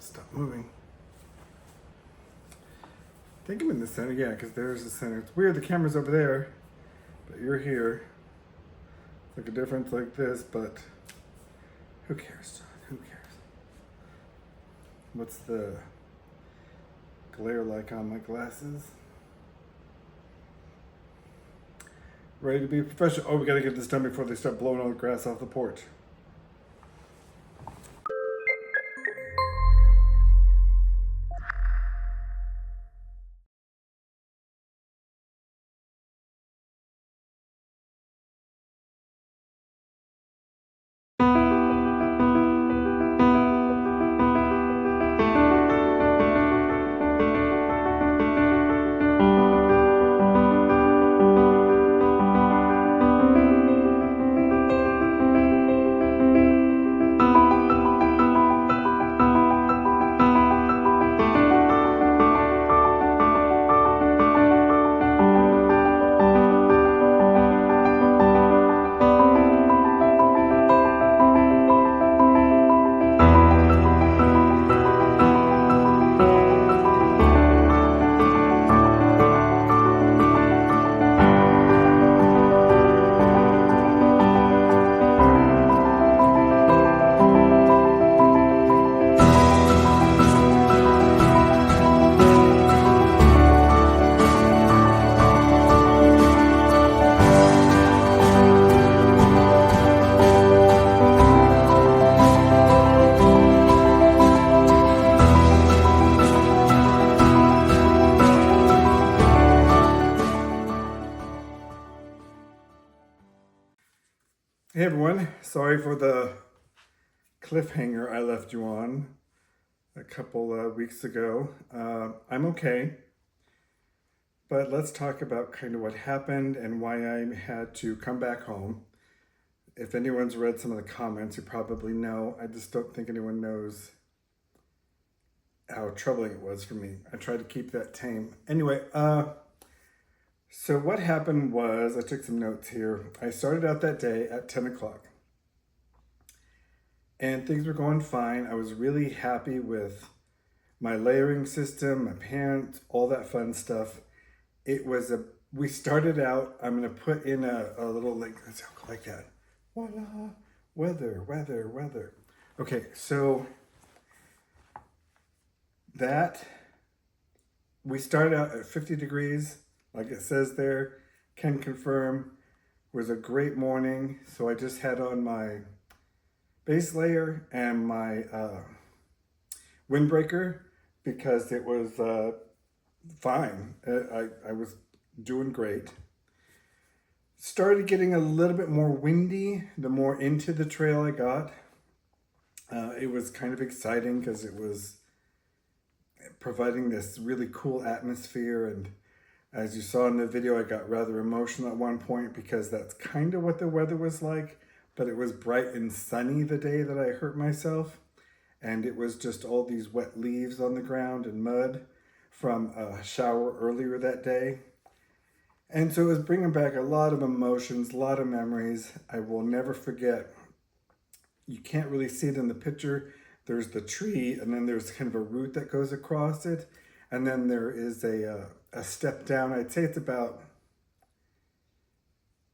Stop moving. I think I'm in the center, yeah, because there's the center. It's weird, the camera's over there, but you're here. It's like a difference like this, but who cares, John? Who cares? What's the glare like on my glasses? Ready to be professional. Oh, we gotta get this done before they start blowing all the grass off the porch. Hey everyone, sorry for the cliffhanger I left you on a couple weeks ago. I'm okay, but let's talk about kind of what happened and why I had to come back home. If anyone's read some of the comments, you probably know. I just don't think anyone knows how troubling it was for me. I tried to keep that tame. Anyway, so what happened was, I took some notes here. I started out that day at 10 o'clock. And things were going fine. I was really happy with my layering system, my pants, all that fun stuff. We started out, I'm gonna put in a little link, let's go like that. Voila, weather, weather, weather. Okay, so we started out at 50 degrees, like it says there, can confirm. It was a great morning. So I just had on my base layer and my windbreaker because it was fine. I was doing great. Started getting a little bit more windy the more into the trail I got. It was kind of exciting because it was providing this really cool atmosphere, and as you saw in the video, I got rather emotional at one point because that's kind of what the weather was like, but it was bright and sunny the day that I hurt myself, and it was just all these wet leaves on the ground and mud from a shower earlier that day. And so it was bringing back a lot of emotions, a lot of memories. I will never forget. You can't really see it in the picture. There's the tree, and then there's kind of a root that goes across it. And then there is a step down. I'd say it's about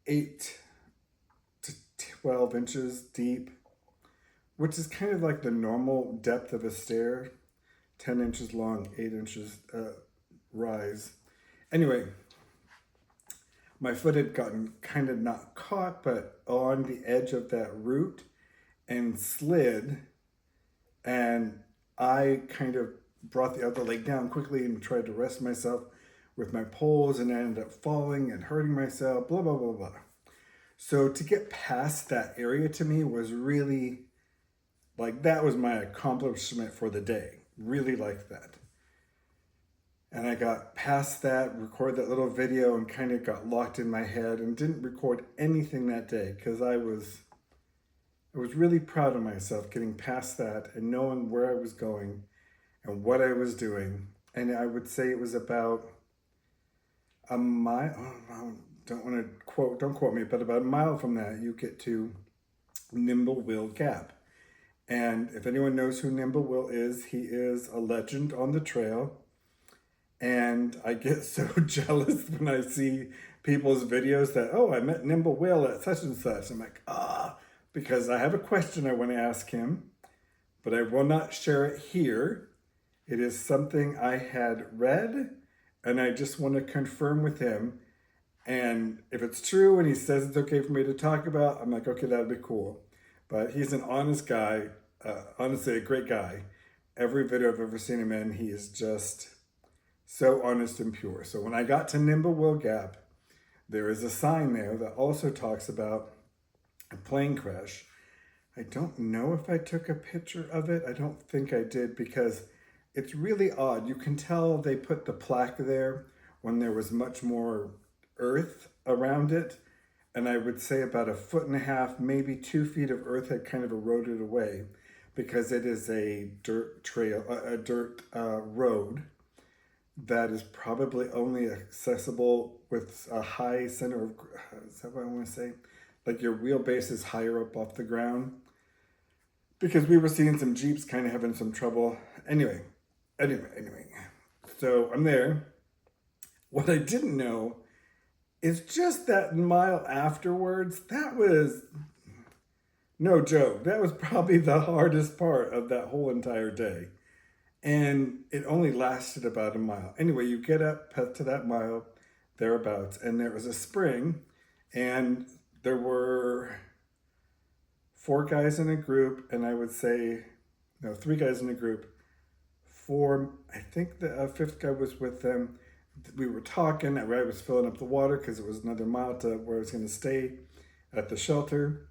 8 to 12 inches deep, which is kind of like the normal depth of a stair. 10 inches long, 8 inches rise. Anyway, my foot had gotten kind of not caught, but on the edge of that root and slid. And I kind of brought the other leg down quickly and tried to rest myself with my poles, and I ended up falling and hurting myself, blah, blah, blah, blah. So to get past that area to me was really, like, that was my accomplishment for the day. Really liked that. And I got past that, recorded that little video, and kind of got locked in my head and didn't record anything that day because I was really proud of myself getting past that and knowing where I was going and what I was doing. And I would say it was about a mile, don't quote me, but about a mile from that, you get to Nimbleville Gap. And if anyone knows who Nimble Will is, he is a legend on the trail. And I get so jealous when I see people's videos that, oh, I met Nimble Will at such and such. I'm like, because I have a question I want to ask him, but I will not share it here. It is something I had read, and I just want to confirm with him. And if it's true and he says it's okay for me to talk about, I'm like, okay, that'd be cool. But he's an honest guy, honestly, a great guy. Every video I've ever seen him in, he is just so honest and pure. So when I got to Nimble Will Gap, there is a sign there that also talks about a plane crash. I don't know if I took a picture of it. I don't think I did because it's really odd. You can tell they put the plaque there when there was much more earth around it. And I would say about 1.5 feet, maybe 2 feet of earth had kind of eroded away because it is a dirt trail, a dirt road that is probably only accessible with a high center of, is that what I want to say? Like your wheelbase is higher up off the ground. Because we were seeing some Jeeps kind of having some trouble. Anyway. So I'm there. What I didn't know is just that mile afterwards, that was no joke. That was probably the hardest part of that whole entire day. And it only lasted about a mile. Anyway, you get up to that mile, thereabouts, and there was a spring, and there were 4 guys in a group, and I would say, no, 3 guys in a group. I think the 5th guy was with them. We were talking. I was filling up the water because it was another mile to where I was going to stay at the shelter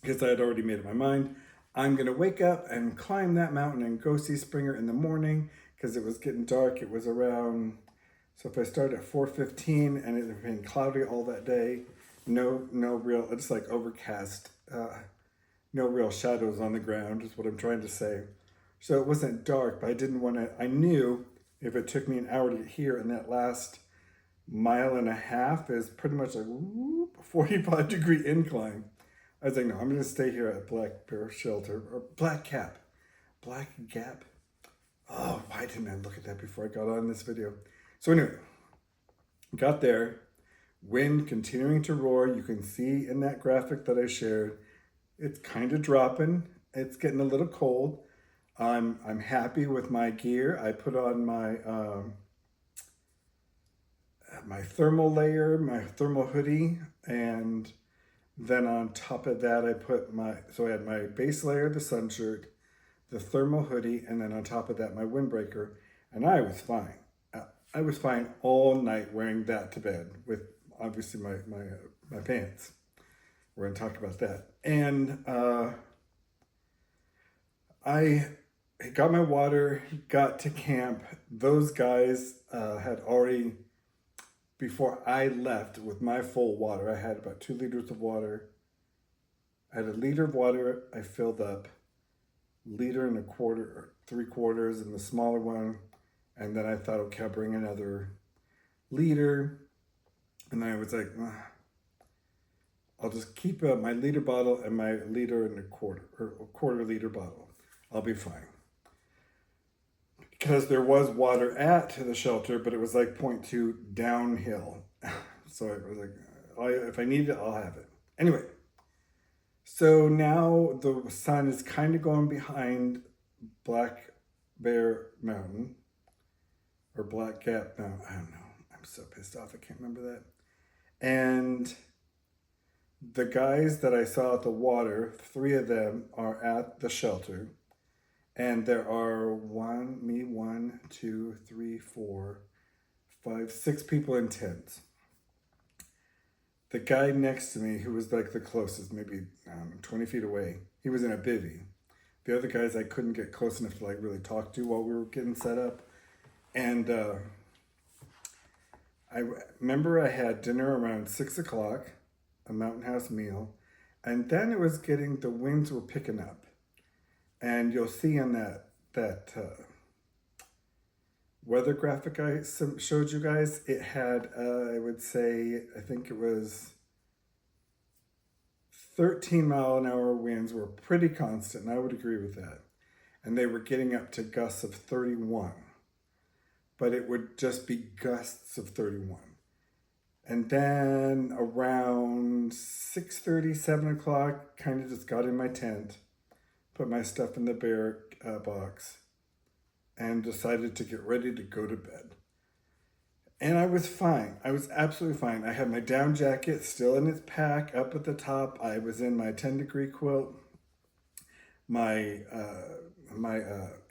because I had already made up my mind. I'm going to wake up and climb that mountain and go see Springer in the morning because it was getting dark. It was around, so if I start at 4:15 and it had been cloudy all that day, no real, it's like overcast, no real shadows on the ground is what I'm trying to say. So it wasn't dark, but I didn't want to, I knew if it took me an hour to get here and that last 1.5 miles is pretty much like 45-degree incline. I was like, no, I'm going to stay here at Black Bear Shelter, or Black Gap. Oh, why didn't I look at that before I got on this video? So anyway, got there, wind continuing to roar. You can see in that graphic that I shared, it's kind of dropping. It's getting a little cold. I'm happy with my gear. I put on my my thermal layer, my thermal hoodie, and then on top of that, I had my base layer, the sun shirt, the thermal hoodie, and then on top of that, my windbreaker, and I was fine. I was fine all night wearing that to bed with obviously my pants. We're gonna talk about that. And I got my water, got to camp. Those guys had already, before I left with my full water, I had about 2 liters of water. I had 1 liter of water I filled up, 1.25 or 3/4 in the smaller one. And then I thought, okay, I'll bring another liter. And then I was like, I'll just keep my liter bottle and my 1.25 or 1/4 liter bottle. I'll be fine. Because there was water at the shelter, but it was like 0.2 downhill. So it was like, if I need it, I'll have it. Anyway, so now the sun is kind of going behind Black Bear Mountain, or Black Gap Mountain. I don't know. I'm so pissed off. I can't remember that. And the guys that I saw at the water, 3 of them are at the shelter. And there are 6 people in tents. The guy next to me, who was like the closest, maybe 20 feet away, he was in a bivvy. The other guys I couldn't get close enough to like really talk to while we were getting set up. And I remember I had dinner around 6 o'clock, a Mountain House meal, and then it was the winds were picking up. And you'll see in that weather graphic I showed you guys, it had, I would say, I think it was 13-mile-an-hour winds were pretty constant, and I would agree with that. And they were getting up to gusts of 31, but it would just be gusts of 31. And then around 6:30, 7 o'clock, kind of just got in my tent, put my stuff in the bear box, and decided to get ready to go to bed. And I was fine. I was absolutely fine. I had my down jacket still in its pack up at the top. I was in my 10-degree quilt. My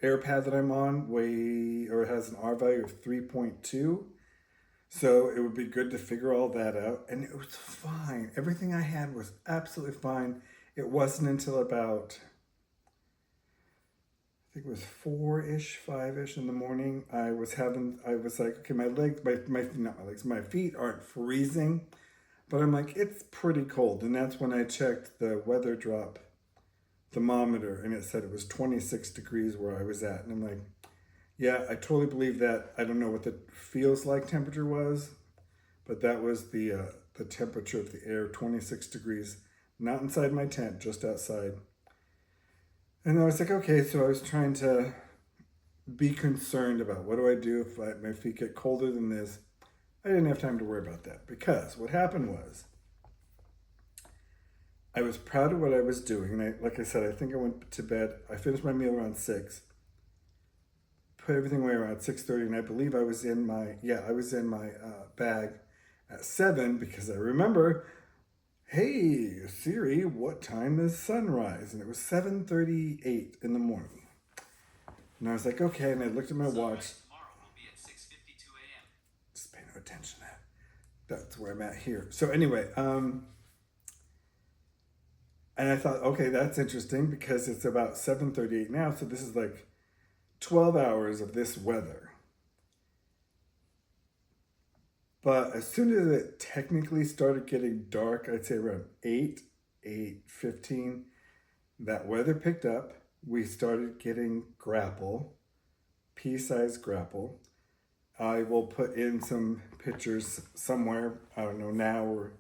air pad that I'm on has an R value of 3.2. So it would be good to figure all that out. And it was fine. Everything I had was absolutely fine. It wasn't until about, I think it was 4-ish, 5-ish in the morning. I was like, okay, my legs, not my legs, my feet aren't freezing, but I'm like, it's pretty cold. And that's when I checked the weather drop thermometer, and it said it was 26 degrees where I was at. And I'm like, yeah, I totally believe that. I don't know what the feels like temperature was, but that was the temperature of the air, 26 degrees, not inside my tent, just outside. And I was like, okay, so I was trying to be concerned about what do I do if my feet get colder than this. I didn't have time to worry about that, because what happened was I was proud of what I was doing. And like I said, I think I went to bed. I finished my meal around 6, put everything away around 6:30, and I believe I was in my bag at 7, because I remember, hey Siri, what time is sunrise? And it was 7:38 in the morning. And I was like, okay, and I looked at my watch. Tomorrow will be at 6:52 a.m. Just pay no attention to that. That's where I'm at here. So anyway, and I thought, okay, that's interesting, because it's about 7:38 now, so this is like 12 hours of this weather. But as soon as it technically started getting dark, I'd say around 8:15, that weather picked up. We started getting grapple, pea-sized grapple. I will put in some pictures somewhere, I don't know, now or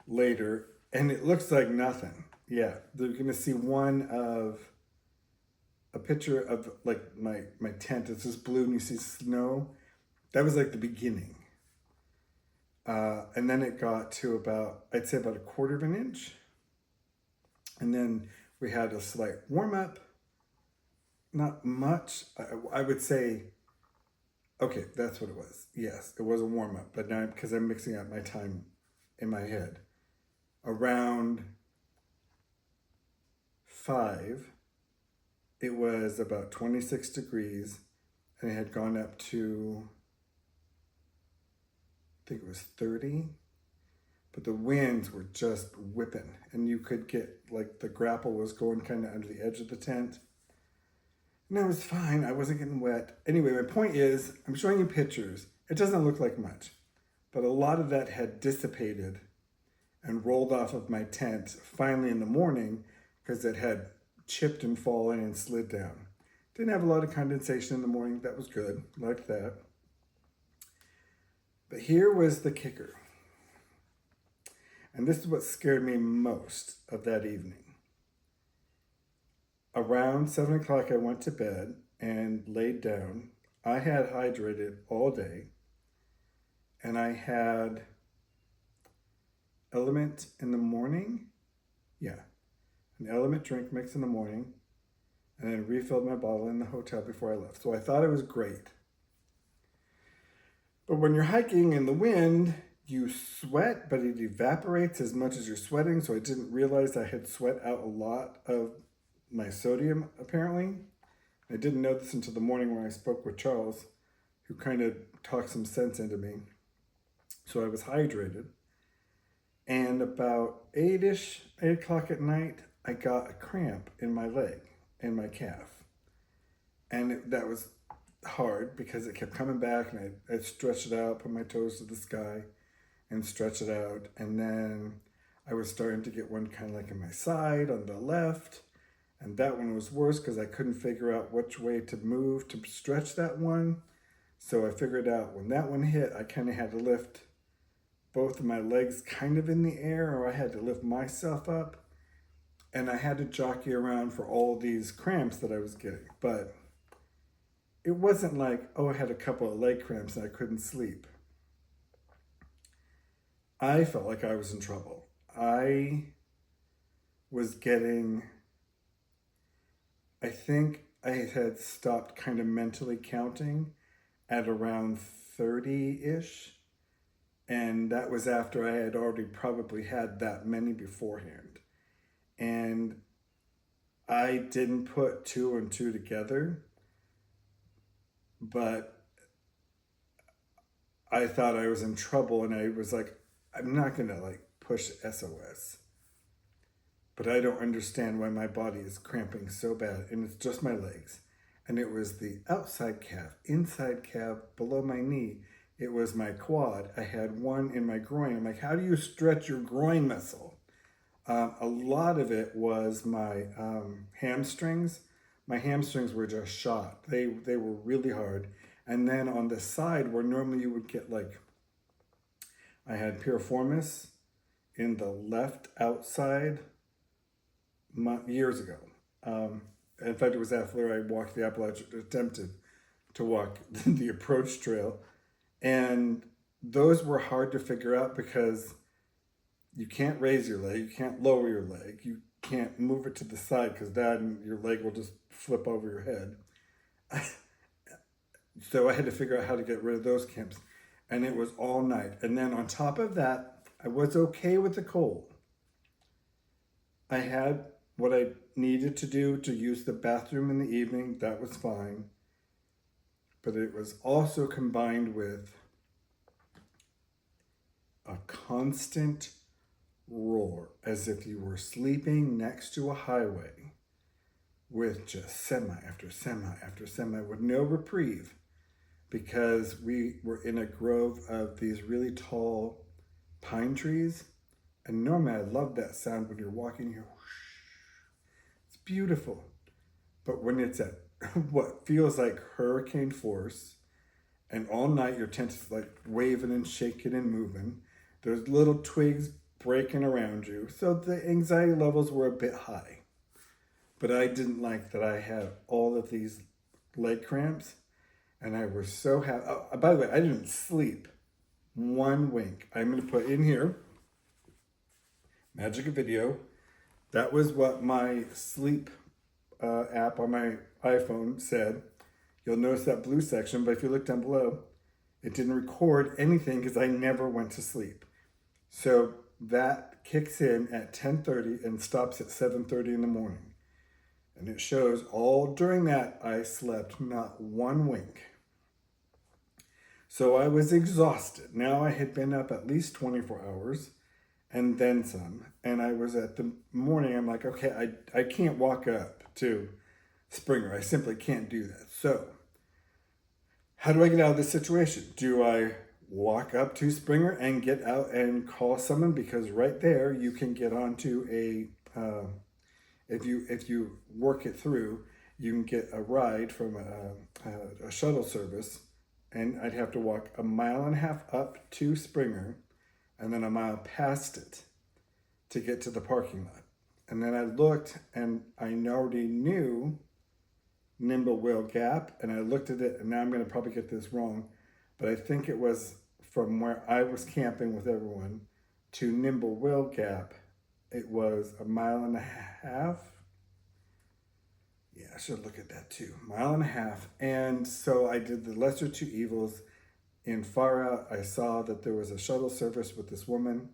later, and it looks like nothing. Yeah, they're gonna see a picture of like my tent. It's just blue and you see snow. That was like the beginning. And then it got to about, I'd say about a quarter of an inch. And then we had a slight warm up. Not much. I would say, okay, that's what it was. Yes, it was a warm up. But now, because I'm mixing up my time in my head, around 5, it was about 26 degrees, and it had gone up to, I think it was 30, but the winds were just whipping, and you could get, like, the grapple was going kind of under the edge of the tent. And I was fine. I wasn't getting wet. Anyway, my point is, I'm showing you pictures. It doesn't look like much, but a lot of that had dissipated and rolled off of my tent finally in the morning, because it had chipped and fallen and slid down. Didn't have a lot of condensation in the morning. That was good. Liked that. But here was the kicker. And this is what scared me most of that evening. Around 7 o'clock, I went to bed and laid down. I had hydrated all day, and I had Element in the morning. Yeah, an Element drink mix in the morning, and then refilled my bottle in the hotel before I left. So I thought it was great. But when you're hiking in the wind, you sweat, but it evaporates as much as you're sweating. So I didn't realize I had sweat out a lot of my sodium, apparently. I didn't know this until the morning when I spoke with Charles, who kind of talked some sense into me. So I was hydrated. And about 8 o'clock at night, I got a cramp in my leg and my calf. And that was hard, because it kept coming back, and I'd stretch it out, put my toes to the sky and stretch it out. And then I was starting to get one kind of like in my side on the left. And that one was worse, because I couldn't figure out which way to move to stretch that one. So I figured out when that one hit, I kind of had to lift both of my legs kind of in the air, or I had to lift myself up. And I had to jockey around for all of these cramps that I was getting. But it wasn't like, oh, I had a couple of leg cramps and I couldn't sleep. I felt like I was in trouble. I was getting, I think I had stopped kind of mentally counting at around 30 ish. And that was after I had already probably had that many beforehand. And I didn't put two and two together, but I thought I was in trouble and I was like, I'm not gonna like push SOS. But I don't understand why my body is cramping so bad. And it's just my legs. And it was the outside calf, inside calf, below my knee. It was my quad. I had one in my groin. I'm like, how do you stretch your groin muscle? A lot of it was my hamstrings. My hamstrings were just shot. They were really hard. And then on the side where normally you would get like, I had piriformis in the left outside years ago. In fact, it was after I walked the Appalachian, attempted to walk the approach trail. And those were hard to figure out because you can't raise your leg, you can't lower your leg, you can't move it to the side because then your leg will just flip over your head. So I had to figure out how to get rid of those cramps. And it was all night. And then on top of that, I was okay with the cold. I had what I needed to do to use the bathroom in the evening. That was fine. But it was also combined with a constant roar, as if you were sleeping next to a highway with just semi after semi after semi with no reprieve, because we were in a grove of these really tall pine trees. And normally I love that sound when you're walking here. It's beautiful. But when it's at what feels like hurricane force, and all night your tent is like waving and shaking and moving, there's little twigs breaking around you. So the anxiety levels were a bit high. But I didn't like that I had all of these leg cramps. And I was so happy. Oh, by the way, I didn't sleep one wink. I'm going to put in here, Magic of Video. That was what my sleep app on my iPhone said. You'll notice that blue section, but if you look down below, it didn't record anything because I never went to sleep. So that kicks in at 10:30 and stops at 7:30 in the morning. And it shows all during that I slept not one wink. So I was exhausted. Now I had been up at least 24 hours and then some. And I was at the morning, I'm like, okay, I can't walk up to Springer. I simply can't do that. So how do I get out of this situation? Do I walk up to Springer and get out and call someone? Because right there you can get onto a if you work it through, you can get a ride from a shuttle service, and I'd have to walk a mile and a half up to Springer, and then a mile past it to get to the parking lot. And then I looked, and I already knew Nimblewhale Gap, and I looked at it, and now I'm going to probably get this wrong, but I think it was from where I was camping with everyone to Nimblewhale Gap. It was a mile and a half. Yeah, I should look at that too. Mile and a half. And so I did the lesser two evils. In far out, I saw that there was a shuttle service with this woman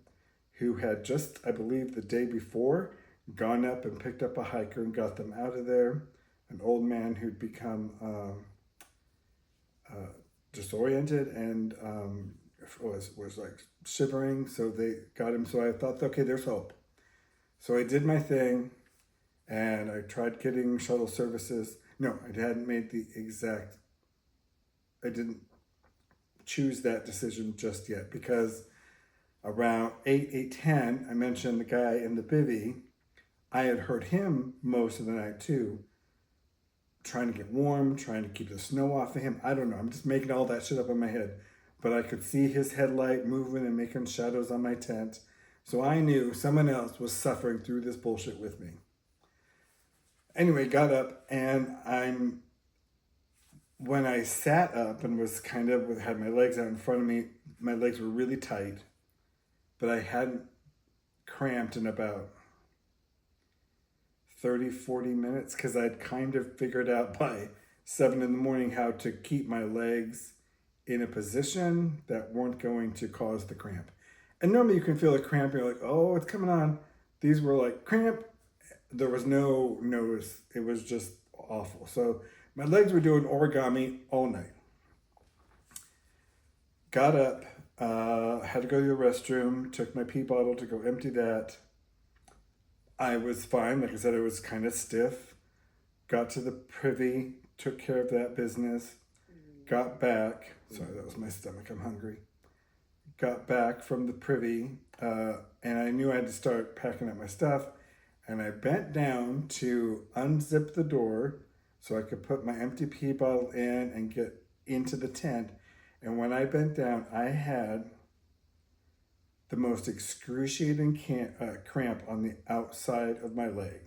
who had just, I believe, the day before gone up and picked up a hiker and got them out of there. An old man who'd become disoriented and was like shivering. So they got him. So I thought, okay, there's hope. So I did my thing, and I tried getting shuttle services. No, I hadn't made I didn't choose that decision just yet, because around 8:10, I mentioned the guy in the bivvy. I had heard him most of the night too, trying to get warm, trying to keep the snow off of him. I don't know. I'm just making all that shit up in my head. but I could see his headlight moving and making shadows on my tent. So I knew someone else was suffering through this bullshit with me. Anyway, got up and when I sat up and was kind of had my legs out in front of me, my legs were really tight, but I hadn't cramped in about 30, 40 minutes because I'd kind of figured out by 7 in the morning how to keep my legs in a position that weren't going to cause the cramp. And normally you can feel a cramp, you're like, oh, it's coming on. These were like cramp. There was no notice. It was just awful. So my legs were doing origami all night. Got up, had to go to the restroom, took my pee bottle to go empty that. I was fine. Like I said, I was kind of stiff. Got to the privy, took care of that business. Got back. Sorry, that was my stomach. I'm hungry. Got back from the privy, and I knew I had to start packing up my stuff. And I bent down to unzip the door so I could put my empty pee bottle in and get into the tent. And when I bent down, I had the most excruciating cramp on the outside of my leg,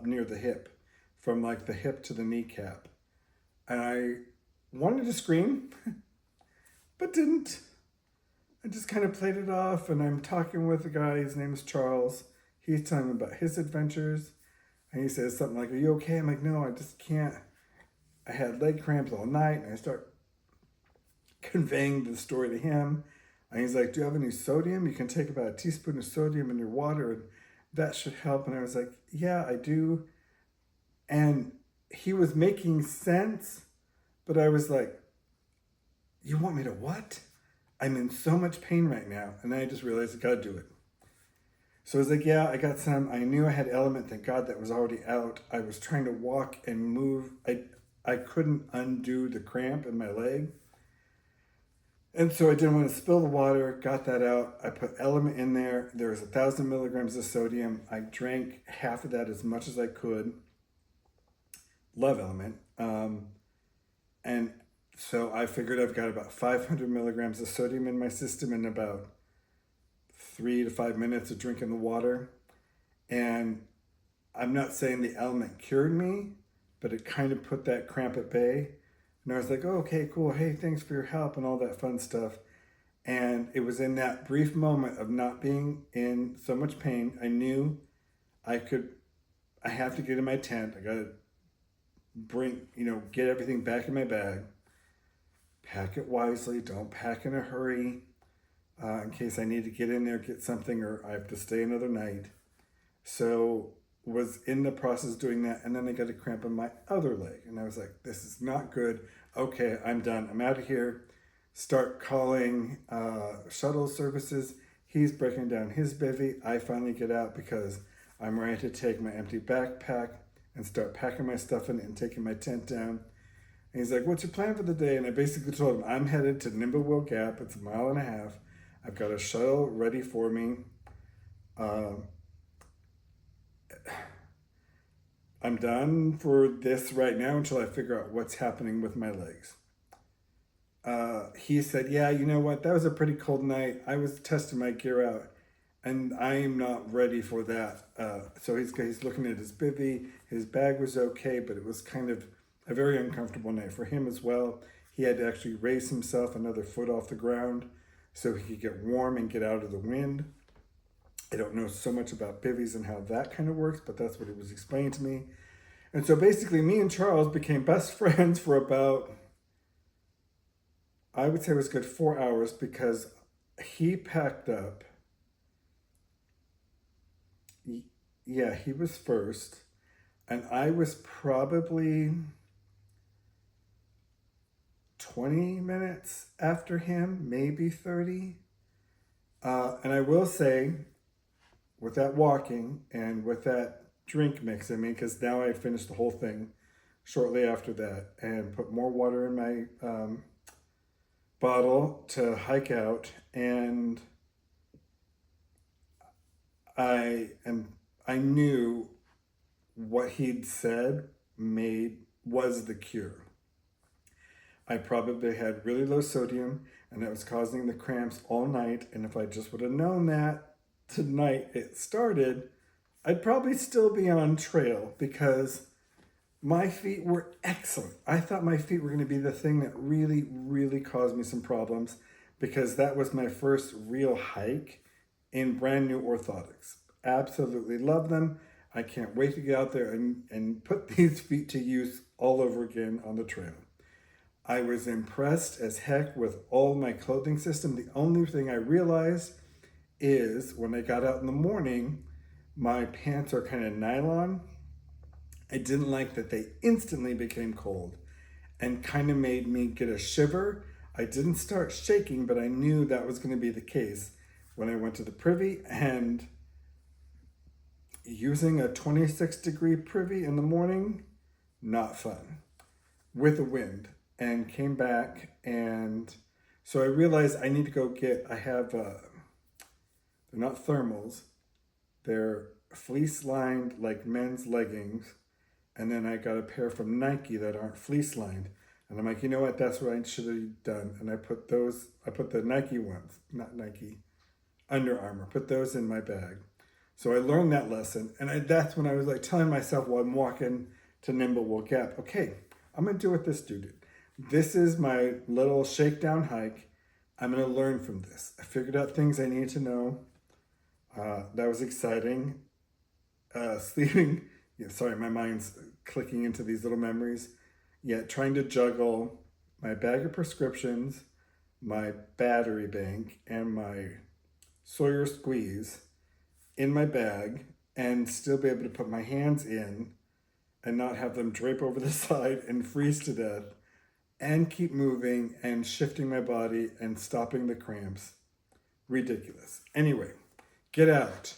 near the hip, from like the hip to the kneecap. And I wanted to scream, but didn't. I just kind of played it off, and I'm talking with a guy, his name is Charles. He's telling me about his adventures, and he says something like, are you okay? I'm like, no, I just can't. I had leg cramps all night, and I start conveying the story to him. And he's like, do you have any sodium? You can take about a teaspoon of sodium in your water, and that should help. And I was like, yeah, I do. And he was making sense, but I was like, you want me to what? I'm in so much pain right now. And then I just realized I gotta do it. So I was like, yeah, I got some. I knew I had element, thank God that was already out. I was trying to walk and move. I couldn't undo the cramp in my leg. And so I didn't want to spill the water, got that out. I put element in there. There was 1,000 milligrams of sodium. I drank half of that as much as I could. Love element. And so I figured I've got about 500 milligrams of sodium in my system in about 3 to 5 minutes of drinking the water. And I'm not saying the element cured me, but it kind of put that cramp at bay. And I was like, oh, okay, cool. Hey, thanks for your help and all that fun stuff. And it was in that brief moment of not being in so much pain, I knew I have to get in my tent. I got to get everything back in my bag. Pack it wisely. Don't pack in a hurry in case I need to get in there, get something, or I have to stay another night. So was in the process of doing that, and then I got a cramp in my other leg, and I was like, this is not good. Okay, I'm done. I'm out of here. Start calling shuttle services. He's breaking down his bivvy. I finally get out because I'm ready to take my empty backpack and start packing my stuff in it and taking my tent down. And he's like, what's your plan for the day? And I basically told him, I'm headed to Nimblewell Gap. It's 1.5 miles. I've got a shuttle ready for me. I'm done for this right now until I figure out what's happening with my legs. He said, yeah, you know what? That was a pretty cold night. I was testing my gear out, and I'm not ready for that. So he's looking at his bivvy. His bag was okay, but it was kind of a very uncomfortable night for him as well. He had to actually raise himself another foot off the ground so he could get warm and get out of the wind. I don't know so much about bivvies and how that kind of works, but that's what it was explained to me. And so basically me and Charles became best friends for about, I would say it was a good 4 hours because he packed up. Yeah, he was first. And I was probably 20 minutes after him, maybe 30. And I will say, with that walking and with that drink mix in me, because now I finished the whole thing shortly after that and put more water in my bottle to hike out, and I knew what he'd said was the cure. I probably had really low sodium and it was causing the cramps all night. And if I just would have known that tonight it started, I'd probably still be on trail because my feet were excellent. I thought my feet were going to be the thing that really, really caused me some problems because that was my first real hike in brand new orthotics. Absolutely love them. I can't wait to get out there and put these feet to use all over again on the trail. I was impressed as heck with all my clothing system. The only thing I realized is when I got out in the morning, my pants are kind of nylon. I didn't like that they instantly became cold and kind of made me get a shiver. I didn't start shaking, but I knew that was going to be the case when I went to the privy, and using a 26-degree privy in the morning, not fun, with a wind, and came back. And so I realized I need to go get, I have, they're not thermals, they're fleece lined like men's leggings. And then I got a pair from Nike that aren't fleece lined. And I'm like, you know what? That's what I should have done. And I put the Nike ones, not Nike, Under Armour, put those in my bag. So I learned that lesson. And that's when I was like telling myself while I'm walking to Nimblewell Gap, okay, I'm going to do what this dude did. This is my little shakedown hike. I'm going to learn from this. I figured out things I need to know. That was exciting. Sleeping, yeah, sorry, my mind's clicking into these little memories. Yeah, trying to juggle my bag of prescriptions, my battery bank, and my Sawyer squeeze in my bag and still be able to put my hands in and not have them drape over the side and freeze to death and keep moving and shifting my body and stopping the cramps. Ridiculous. Anyway, get out.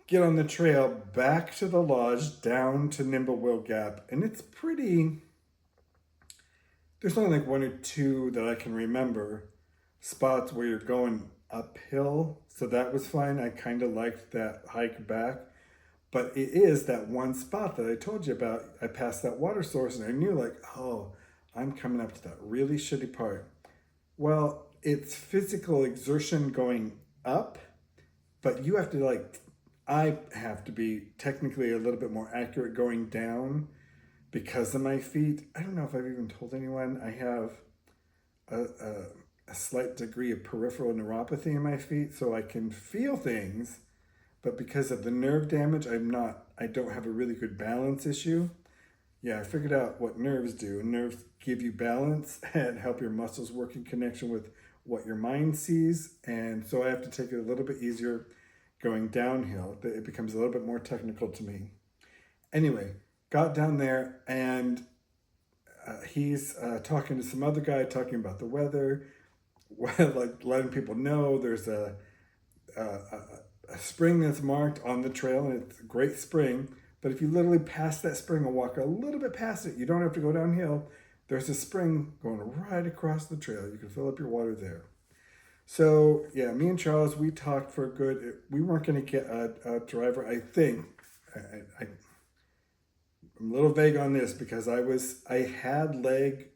Get on the trail back to the lodge, down to Nimblewell Gap, and it's pretty. There's only like one or two that I can remember spots where you're going uphill, so that was fine. I kind of liked that hike back, but it is that one spot that I told you about. I passed that water source, and I knew like, oh, I'm coming up to that really shitty part. Well, it's physical exertion going up, but you have to like I have to be technically a little bit more accurate going down because of my feet. I don't know if I've even told anyone I have a slight degree of peripheral neuropathy in my feet, so I can feel things, but because of the nerve damage, I don't have a really good balance issue. Yeah, I figured out what nerves do. Nerves give you balance and help your muscles work in connection with what your mind sees, and so I have to take it a little bit easier going downhill. It becomes a little bit more technical to me. Anyway, got down there and he's talking to some other guy, talking about the weather, like letting people know there's a spring that's marked on the trail, and it's a great spring. But if you literally pass that spring and walk a little bit past it, you don't have to go downhill. There's a spring going right across the trail. You can fill up your water there. So yeah, me and Charles, we talked for a good. We weren't going to get a driver. I think I'm a little vague on this because I had leg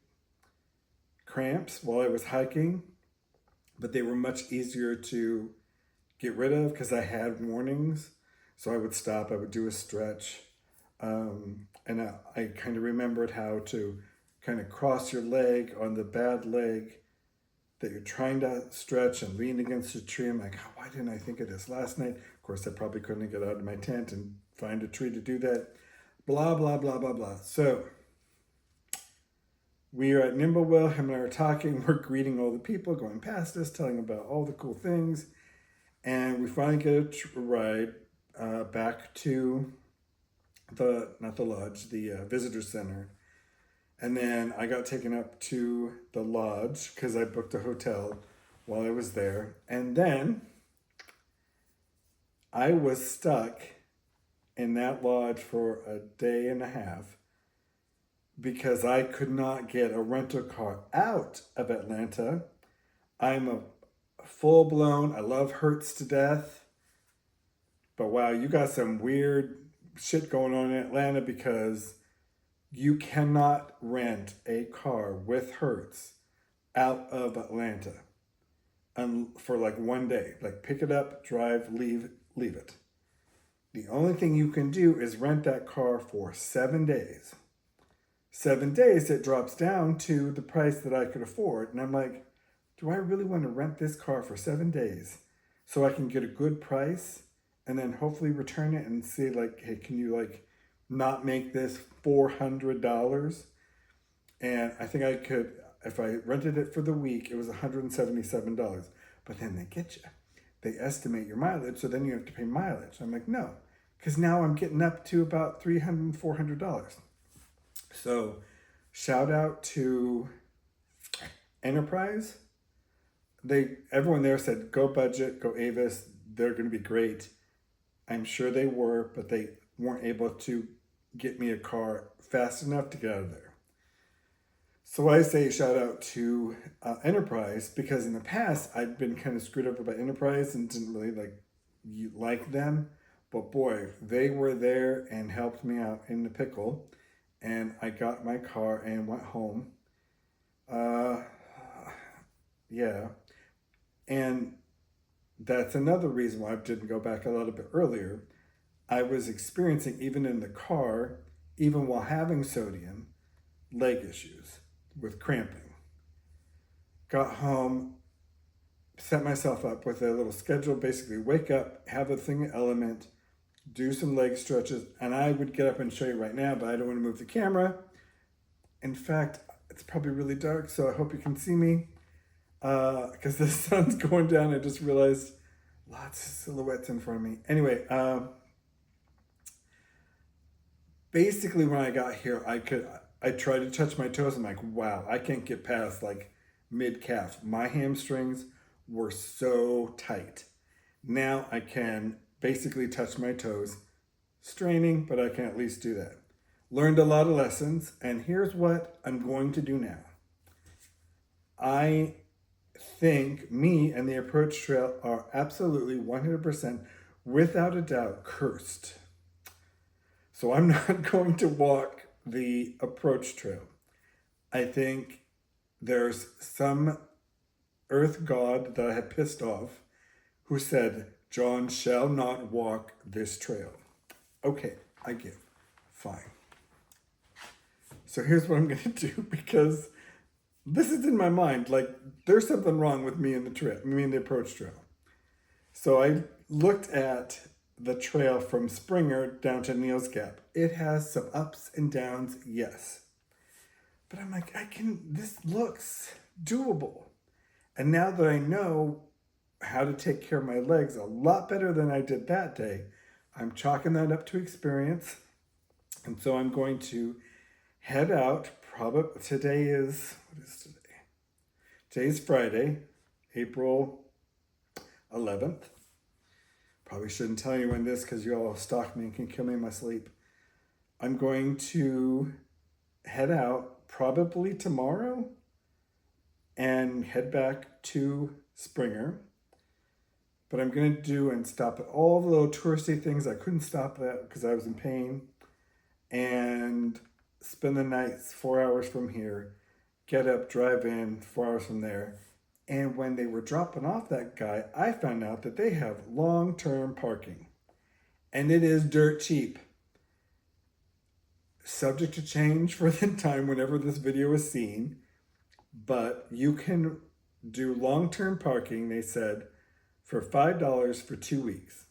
cramps while I was hiking, but they were much easier to get rid of because I had warnings. So I would stop. I would do a stretch, and I kind of remembered how to kind of cross your leg on the bad leg that you're trying to stretch and lean against a tree. I'm like, oh, why didn't I think of this last night? Of course, I probably couldn't get out of my tent and find a tree to do that. Blah, blah, blah, blah, blah. So we are at Nimblewell. Him and I are talking. We're greeting all the people going past us, telling about all the cool things. And we finally get a ride back to not the lodge, the visitor center. And then I got taken up to the lodge because I booked a hotel while I was there. And then I was stuck in that lodge for a day and a half because I could not get a rental car out of Atlanta. I'm a full blown, I love Hertz to death. But wow, you got some weird shit going on in Atlanta because You cannot rent a car with Hertz out of Atlanta for like one day. Like pick it up, drive, leave it. The only thing you can do is rent that car for 7 days. 7 days, it drops down to the price that I could afford. And I'm like, do I really want to rent this car for 7 days so I can get a good price and then hopefully return it and say, like, hey, can you like not make this $400? And I think I could, if I rented it for the week, it was $177. But then they get you. They estimate your mileage, so then you have to pay mileage. I'm like, no, because now I'm getting up to about $300, $400. So shout out to Enterprise. Everyone there said, go budget, go Avis. They're going to be great. I'm sure they were, but they weren't able to get me a car fast enough to get out of there. So I say shout out to Enterprise, because in the past I've been kind of screwed over by Enterprise and didn't really like them. But boy, they were there and helped me out in the pickle. And I got my car and went home. Yeah. And that's another reason why I didn't go back a little bit earlier. I was experiencing, even in the car, even while having sodium, leg issues with cramping. Got home, set myself up with a little schedule, basically wake up, have a thing of Element, do some leg stretches, and I would get up and show you right now, but I don't want to move the camera. In fact, it's probably really dark, so I hope you can see me, because the sun's going down. I just realized lots of silhouettes in front of me. Anyway, basically when I got here, I tried to touch my toes. I'm like, wow, I can't get past like mid-calf. My hamstrings were so tight. Now I can basically touch my toes. Straining, but I can at least do that. Learned a lot of lessons, and here's what I'm going to do now. I think me and the approach trail are absolutely 100%, without a doubt, cursed. So I'm not going to walk the approach trail. I think there's some earth god that I had pissed off who said, John shall not walk this trail. Okay, I give. Fine. So here's what I'm going to do, because this is in my mind. Like, there's something wrong with me and the approach trail. So I looked at the trail from Springer down to Neal's Gap. It has some ups and downs, yes. But I'm like, this looks doable. And now that I know how to take care of my legs a lot better than I did that day, I'm chalking that up to experience. And so I'm going to head out. What is today? Today's Friday, April 11th. Probably shouldn't tell anyone this because you all stalk me and can kill me in my sleep. I'm going to head out probably tomorrow and head back to Springer. But I'm going to do and stop at all the little touristy things I couldn't stop at because I was in pain. And spend the night 4 hours from here. Get up, drive in 4 hours from there. And when they were dropping off that guy, I found out that they have long-term parking. And it is dirt cheap. Subject to change for the time whenever this video is seen. But you can do long-term parking, they said, for $5 for 2 weeks.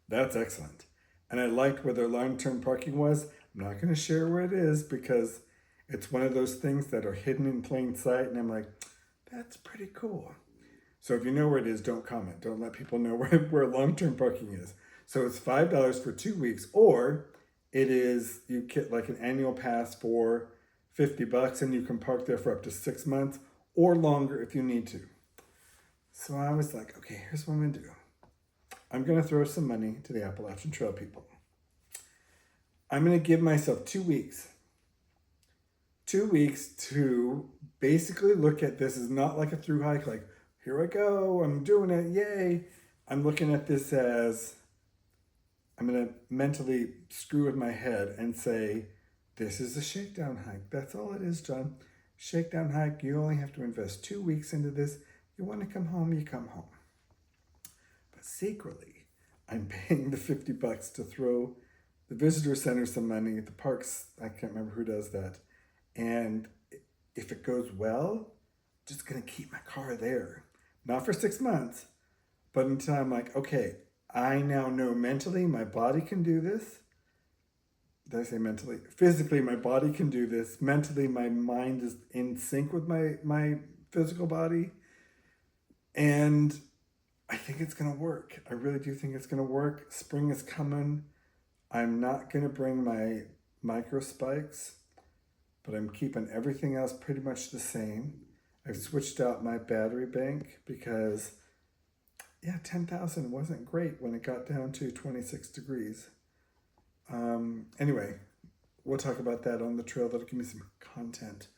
That's excellent. And I liked where their long-term parking was. I'm not going to share where it is because it's one of those things that are hidden in plain sight. And I'm like, that's pretty cool. So if you know where it is, don't comment. Don't let people know where long-term parking is. So it's $5 for 2 weeks, or it is, you get like an annual pass for $50 and you can park there for up to 6 months or longer if you need to. So I was like, okay, here's what I'm going to do. I'm going to throw some money to the Appalachian Trail people. I'm going to give myself 2 weeks. 2 weeks to basically look at this as not like a through hike, like, here I go, I'm doing it, yay. I'm looking at this as I'm going to mentally screw with my head and say, this is a shakedown hike. That's all it is, John. Shakedown hike. You only have to invest 2 weeks into this. You want to come home, you come home. But secretly, I'm paying the $50 to throw the visitor center some money. The parks, I can't remember who does that. And if it goes well, just gonna keep my car there. Not for 6 months, but until I'm like, okay, I now know mentally my body can do this. Did I say mentally? Physically, my body can do this. Mentally, my mind is in sync with my physical body. And I think it's gonna work. I really do think it's gonna work. Spring is coming. I'm not gonna bring my micro spikes, but I'm keeping everything else pretty much the same. I've switched out my battery bank because, yeah, 10,000 wasn't great when it got down to 26 degrees. Anyway, we'll talk about that on the trail. That'll give me some content.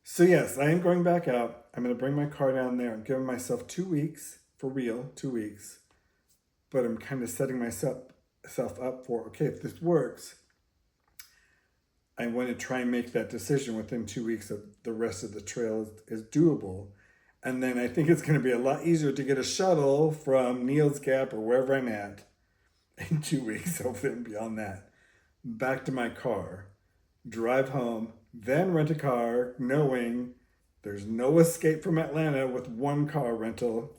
So, yes, I am going back out. I'm going to bring my car down there. I'm giving myself 2 weeks, for real, 2 weeks. But I'm kind of setting myself up for, okay, if this works, I want to try and make that decision within 2 weeks of the rest of the trail is doable. And then I think it's going to be a lot easier to get a shuttle from Neal's Gap or wherever I'm at in 2 weeks, hopefully beyond that. Back to my car, drive home, then rent a car, knowing there's no escape from Atlanta with one car rental.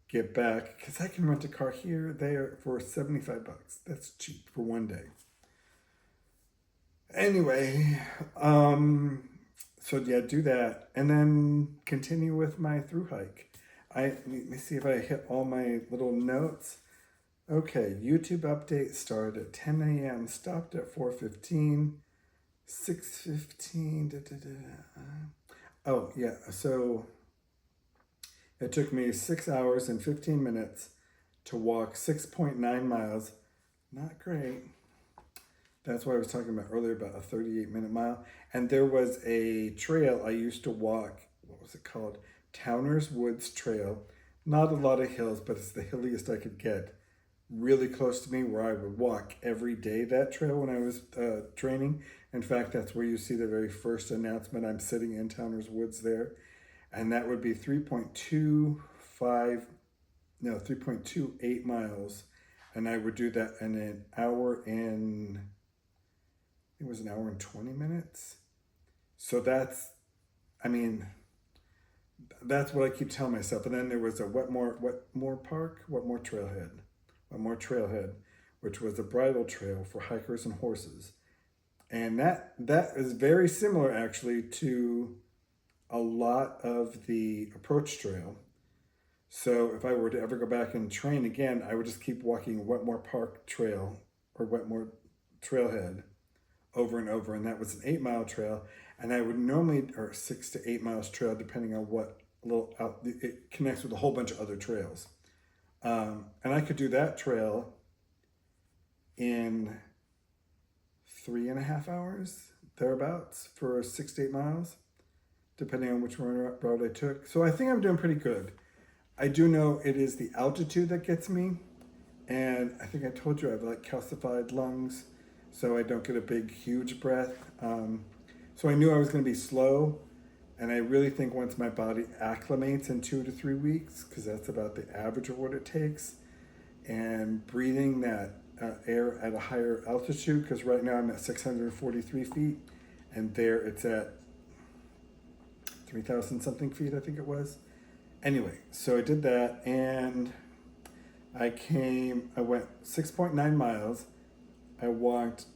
Get back, because I can rent a car here, there for $75. That's cheap for one day. Anyway, so yeah, do that, and then continue with my through hike. Let me see if I hit all my little notes. Okay, YouTube update started at 10 a.m. Stopped at 4:15, 6:15. Oh yeah, so it took me 6 hours and 15 minutes to walk 6.9 miles. Not great. That's what I was talking about earlier about a 38-minute mile. And there was a trail I used to walk. What was it called? Towner's Woods Trail. Not a lot of hills, but it's the hilliest I could get. Really close to me, where I would walk every day that trail when I was training. In fact, that's where you see the very first announcement. I'm sitting in Towner's Woods there. And that would be 3.28 miles. And I would do that in an hour and it was an hour and 20 minutes. So that's, I mean, that's what I keep telling myself. And then there was a Wetmore Trailhead, which was a bridle trail for hikers and horses. And that is very similar actually to a lot of the approach trail. So if I were to ever go back and train again, I would just keep walking Wetmore Park Trail or Wetmore Trailhead over and over, and that was an 8 mile trail. And I would normally, or 6 to 8 miles trail, depending on what little out it connects with a whole bunch of other trails. And I could do that trail in 3.5 hours, thereabouts, for 6 to 8 miles, depending on which road I took. So I think I'm doing pretty good. I do know it is the altitude that gets me. And I think I told you I have like calcified lungs, so I don't get a big, huge breath. So I knew I was going to be slow. And I really think once my body acclimates in 2 to 3 weeks, because that's about the average of what it takes, and breathing that air at a higher altitude, because right now I'm at 643 feet, and there it's at 3,000 something feet, I think it was. Anyway, so I did that, and I went 6.9 miles. I was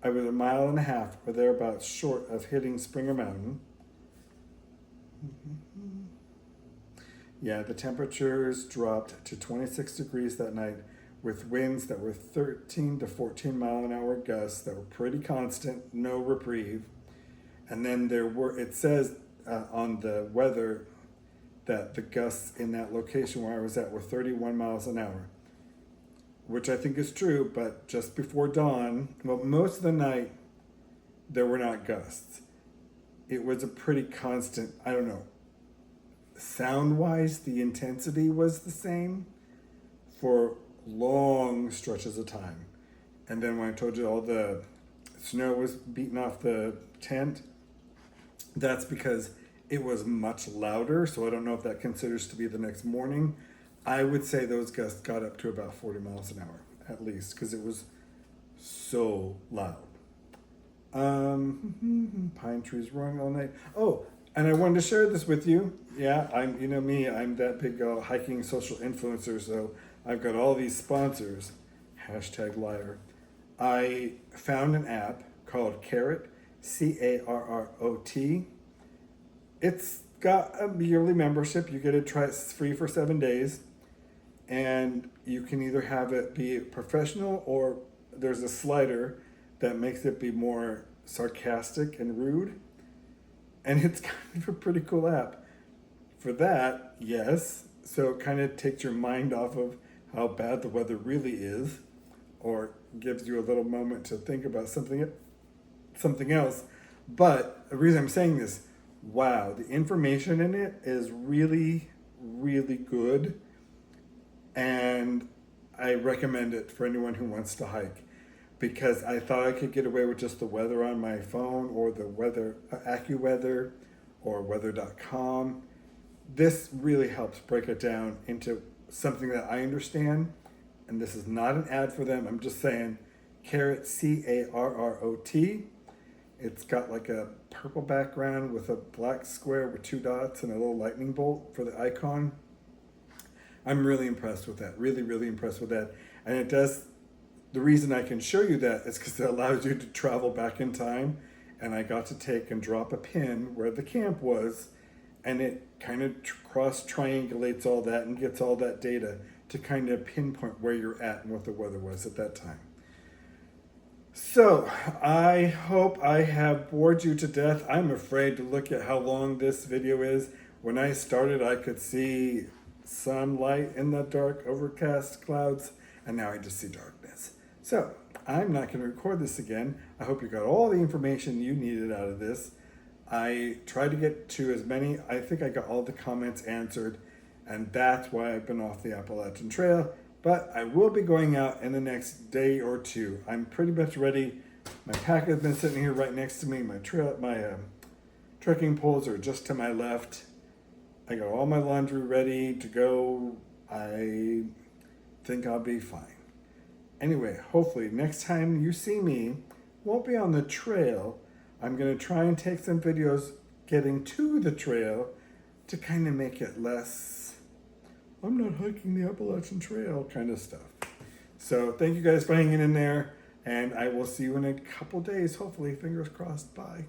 1.5 miles or thereabouts short of hitting Springer Mountain. Yeah, the temperatures dropped to 26 degrees that night with winds that were 13 to 14 mile an hour gusts that were pretty constant, no reprieve. And then it says on the weather that the gusts in that location where I was at were 31 miles an hour, which I think is true, but just before dawn, well, most of the night, there were not gusts. It was a pretty constant, I don't know, sound-wise, the intensity was the same for long stretches of time. And then when I told you all the snow was beating off the tent, that's because it was much louder. So I don't know if that considers to be the next morning. I would say those gusts got up to about 40 miles an hour at least because it was so loud. Pine trees roaring all night. Oh, and I wanted to share this with you. Yeah, I'm, you know me, I'm that big hiking social influencer, so I've got all these sponsors. Hashtag liar. I found an app called Carrot, Carrot. It's got a yearly membership. You get to try it free for 7 days. And you can either have it be professional or there's a slider that makes it be more sarcastic and rude. And it's kind of a pretty cool app. For that, yes. So it kind of takes your mind off of how bad the weather really is, or gives you a little moment to think about something else. But the reason I'm saying this, wow, the information in it is really, really good. And I recommend it for anyone who wants to hike because I thought I could get away with just the weather on my phone or the weather, AccuWeather or weather.com. This really helps break it down into something that I understand. And this is not an ad for them. I'm just saying Carrot, Carrot. It's got like a purple background with a black square with 2 dots and a little lightning bolt for the icon. I'm really impressed with that. Really, really impressed with that. And it does, the reason I can show you that is because it allows you to travel back in time. And I got to take and drop a pin where the camp was, and it kind of cross triangulates all that and gets all that data to kind of pinpoint where you're at and what the weather was at that time. So I hope I have bored you to death. I'm afraid to look at how long this video is. When I started, I could see sunlight in the dark overcast clouds, and now I just see darkness. So I'm not going to record this again. I hope you got all the information you needed out of this. I tried to get to as many. I think I got all the comments answered, and that's why I've been off the Appalachian Trail. But I will be going out in the next day or two. I'm pretty much ready. My pack has been sitting here right next to me. My trekking poles are just to my left. I got all my laundry ready to go. I think I'll be fine. Anyway, hopefully next time you see me, won't be on the trail. I'm going to try and take some videos getting to the trail to kind of make it less, I'm not hiking the Appalachian Trail kind of stuff. So thank you guys for hanging in there, and I will see you in a couple days, hopefully, fingers crossed. Bye.